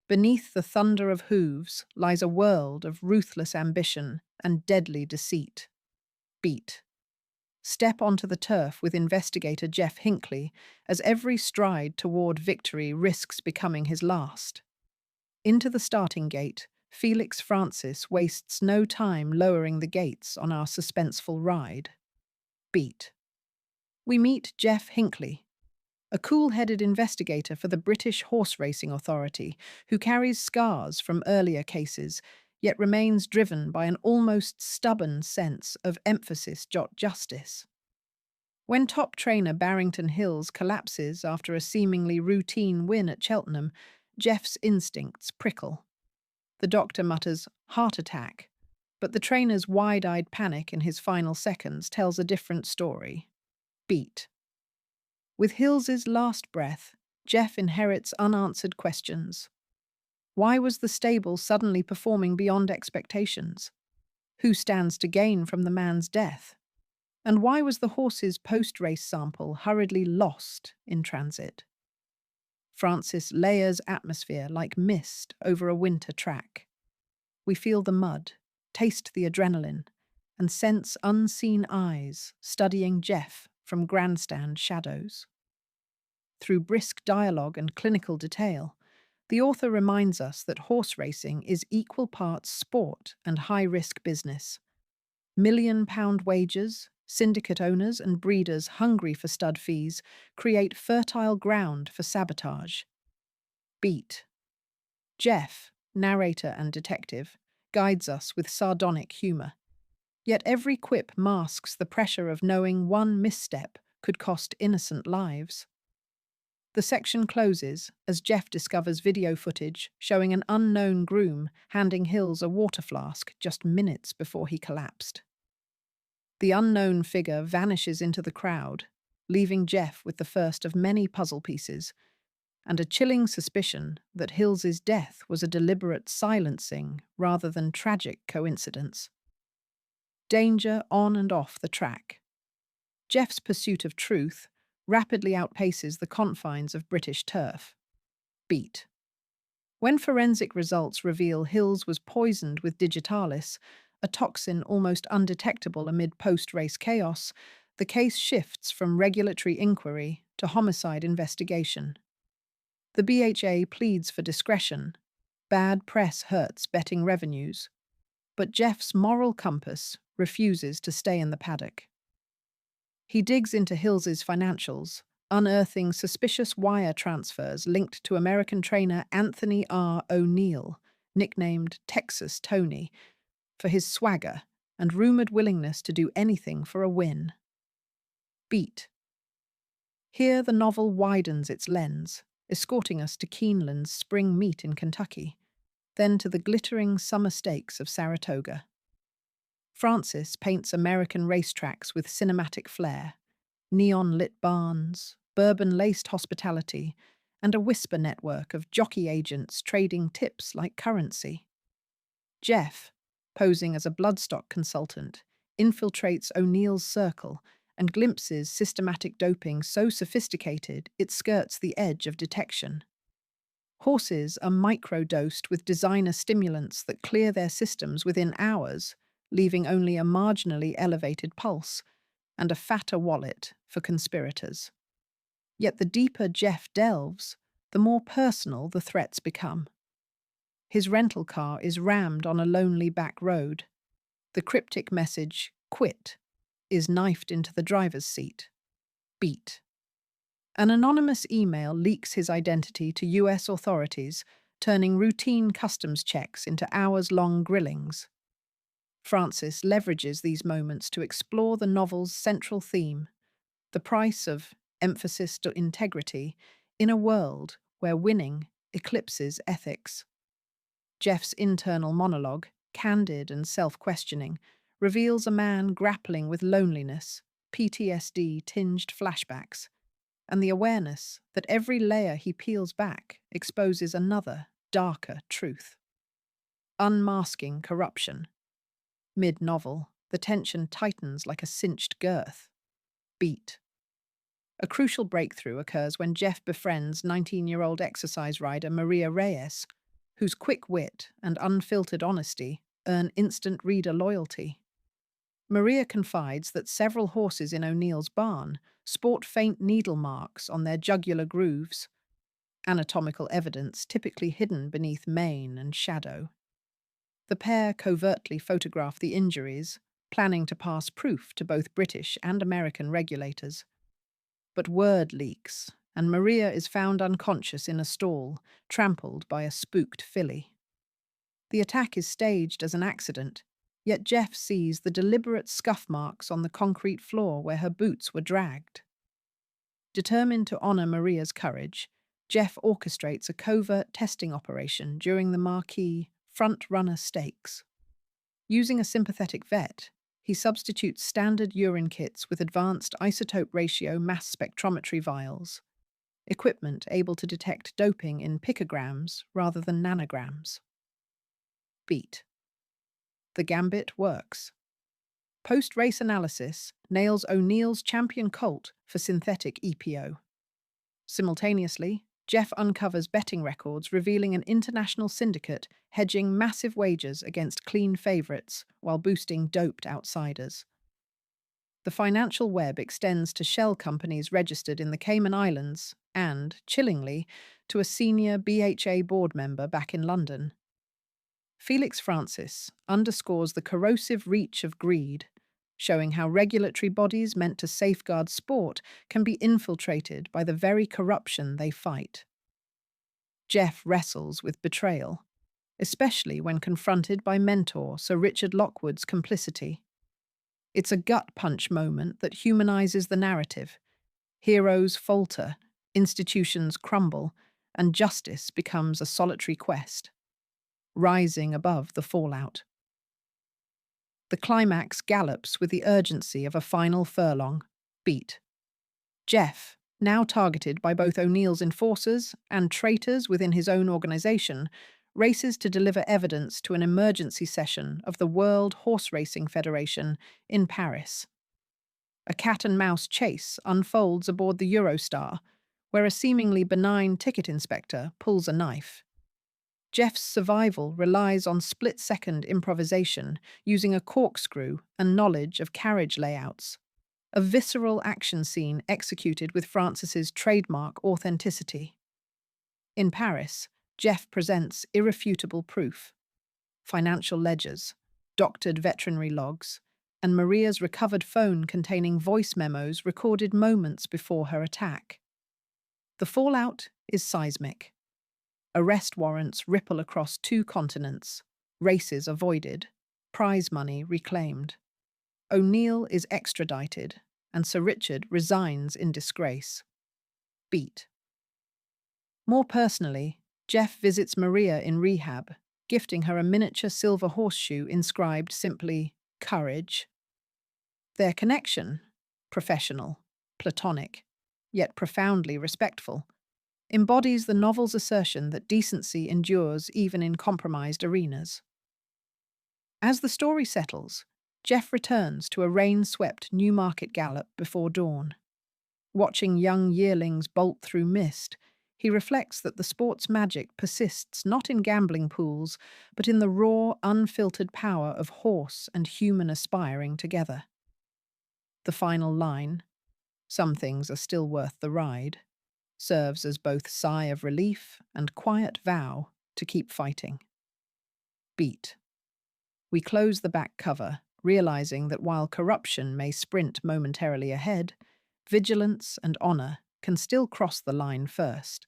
Beneath the thunder of hooves lies a world of ruthless ambition and deadly deceit. Beat. Step onto the turf with investigator Jeff Hinckley as every stride toward victory risks becoming his last. Into the starting gate, Felix Francis wastes no time lowering the gates on our suspenseful ride. Beat. We meet Jeff Hinckley, a cool-headed investigator for the British Horse Racing Authority who carries scars from earlier cases, yet remains driven by an almost stubborn sense of emphasis jot justice. When top trainer Barrington Hills collapses after a seemingly routine win at Cheltenham, Jeff's instincts prickle. The doctor mutters, "heart attack," but the trainer's wide-eyed panic in his final seconds tells a different story. Beat. With Hills's last breath, Jeff inherits unanswered questions. Why was the stable suddenly performing beyond expectations? Who stands to gain from the man's death? And why was the horse's post-race sample hurriedly lost in transit? Francis layers atmosphere like mist over a winter track. We feel the mud, taste the adrenaline, and sense unseen eyes studying Jeff from grandstand shadows. Through brisk dialogue and clinical detail, the author reminds us that horse racing is equal parts sport and high-risk business. Million-pound wagers, syndicate owners and breeders hungry for stud fees create fertile ground for sabotage. Beat. Jeff, narrator and detective, guides us with sardonic humour. Yet every quip masks the pressure of knowing one misstep could cost innocent lives. The section closes as Jeff discovers video footage showing an unknown groom handing Hills a water flask just minutes before he collapsed. The unknown figure vanishes into the crowd, leaving Jeff with the first of many puzzle pieces, and a chilling suspicion that Hills's death was a deliberate silencing rather than tragic coincidence. Danger on and off the track. Jeff's pursuit of truth rapidly outpaces the confines of British turf. Beat. When forensic results reveal Hills was poisoned with digitalis, a toxin almost undetectable amid post-race chaos, the case shifts from regulatory inquiry to homicide investigation. The BHA pleads for discretion. Bad press hurts betting revenues. But Jeff's moral compass refuses to stay in the paddock. He digs into Hills's financials, unearthing suspicious wire transfers linked to American trainer Anthony R. O'Neill, nicknamed Texas Tony, for his swagger and rumoured willingness to do anything for a win. Beat. Here the novel widens its lens, escorting us to Keeneland's spring meet in Kentucky, then to the glittering summer stakes of Saratoga. Francis paints American racetracks with cinematic flair, neon-lit barns, bourbon-laced hospitality, and a whisper network of jockey agents trading tips like currency. Jeff, posing as a bloodstock consultant, infiltrates O'Neill's circle and glimpses systematic doping so sophisticated it skirts the edge of detection. Horses are microdosed with designer stimulants that clear their systems within hours, leaving only a marginally elevated pulse and a fatter wallet for conspirators. Yet the deeper Jeff delves, the more personal the threats become. His rental car is rammed on a lonely back road. The cryptic message, "Quit," is knifed into the driver's seat. Beat. An anonymous email leaks his identity to US authorities, turning routine customs checks into hours-long grillings. Francis leverages these moments to explore the novel's central theme, the price of emphasis to integrity in a world where winning eclipses ethics. Jeff's internal monologue, candid and self-questioning, reveals a man grappling with loneliness, PTSD-tinged flashbacks, and the awareness that every layer he peels back exposes another, darker truth. Unmasking corruption. Mid-novel, the tension tightens like a cinched girth. Beat. A crucial breakthrough occurs when Jeff befriends 19-year-old exercise rider Maria Reyes, whose quick wit and unfiltered honesty earn instant reader loyalty. Maria confides that several horses in O'Neill's barn sport faint needle marks on their jugular grooves, anatomical evidence typically hidden beneath mane and shadow. The pair covertly photograph the injuries, planning to pass proof to both British and American regulators. But word leaks, and Maria is found unconscious in a stall, trampled by a spooked filly. The attack is staged as an accident, yet Jeff sees the deliberate scuff marks on the concrete floor where her boots were dragged. Determined to honor Maria's courage, Jeff orchestrates a covert testing operation during the marquee front-runner stakes. Using a sympathetic vet, he substitutes standard urine kits with advanced isotope ratio mass spectrometry vials, equipment able to detect doping in picograms rather than nanograms. Beat. The gambit works. Post-race analysis nails O'Neill's champion colt for synthetic EPO. Simultaneously, Jeff uncovers betting records revealing an international syndicate hedging massive wagers against clean favourites while boosting doped outsiders. The financial web extends to shell companies registered in the Cayman Islands and, chillingly, to a senior BHA board member back in London. Felix Francis underscores the corrosive reach of greed, showing how regulatory bodies meant to safeguard sport can be infiltrated by the very corruption they fight. Jeff wrestles with betrayal, especially when confronted by mentor Sir Richard Lockwood's complicity. It's a gut-punch moment that humanizes the narrative. Heroes falter, institutions crumble, and justice becomes a solitary quest, rising above the fallout. The climax gallops with the urgency of a final furlong. Beat. Jeff, now targeted by both O'Neill's enforcers and traitors within his own organization, races to deliver evidence to an emergency session of the World Horse Racing Federation in Paris. A cat-and-mouse chase unfolds aboard the Eurostar, where a seemingly benign ticket inspector pulls a knife. Jeff's survival relies on split-second improvisation, using a corkscrew and knowledge of carriage layouts. A visceral action scene executed with Francis's trademark authenticity. In Paris, Jeff presents irrefutable proof. Financial ledgers, doctored veterinary logs, and Maria's recovered phone containing voice memos recorded moments before her attack. The fallout is seismic. Arrest warrants ripple across 2 continents, races avoided, prize money reclaimed. O'Neill is extradited, and Sir Richard resigns in disgrace. Beat. More personally, Jeff visits Maria in rehab, gifting her a miniature silver horseshoe inscribed simply, "Courage." Their connection, professional, platonic, yet profoundly respectful, embodies the novel's assertion that decency endures even in compromised arenas. As the story settles, Jeff returns to a rain-swept Newmarket gallop before dawn. Watching young yearlings bolt through mist, he reflects that the sport's magic persists not in gambling pools, but in the raw, unfiltered power of horse and human aspiring together. The final line, "Some things are still worth the ride," serves as both sigh of relief and quiet vow to keep fighting. Beat. We close the back cover, realizing that while corruption may sprint momentarily ahead, vigilance and honor can still cross the line first.